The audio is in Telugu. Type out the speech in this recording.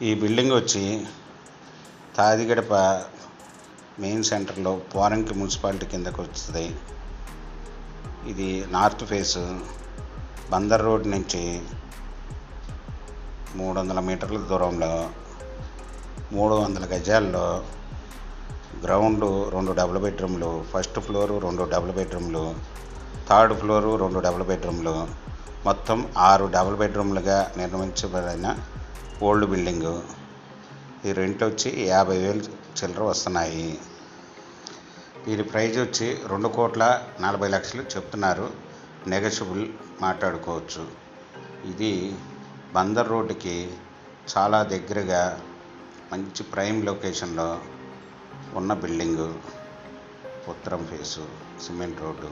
ఈ బిల్డింగ్ వచ్చి తాదిగడప మెయిన్ సెంటర్లో పోరంకి మున్సిపాలిటీ కిందకు వస్తుంది. ఇది నార్త్ ఫేసు. బందర్ రోడ్ నుంచి 300 మీటర్ల దూరంలో 300 గజాల్లో గ్రౌండ్ 2 డబుల్ బెడ్రూమ్లు, ఫస్ట్ ఫ్లోరు 2 డబుల్ బెడ్రూమ్లు, థర్డ్ ఫ్లోరు 2 డబుల్ బెడ్రూమ్లు, మొత్తం 6 డబుల్ బెడ్రూమ్లుగా నిర్మించబడిన ఓల్డ్ బిల్డింగు. ఈ రెంట్ వచ్చి 50,000 చిల్లర వస్తున్నాయి. దీని ప్రైజ్ వచ్చి 2,40,00,000 చెప్తున్నారు. నెగోషియబుల్ మాట్లాడుకోవచ్చు. ఇది బందర్ రోడ్డుకి చాలా దగ్గరగా మంచి ప్రైమ్ లొకేషన్లో ఉన్న బిల్డింగు. ఉత్తరం ఫేసు, సిమెంట్ రోడ్డు.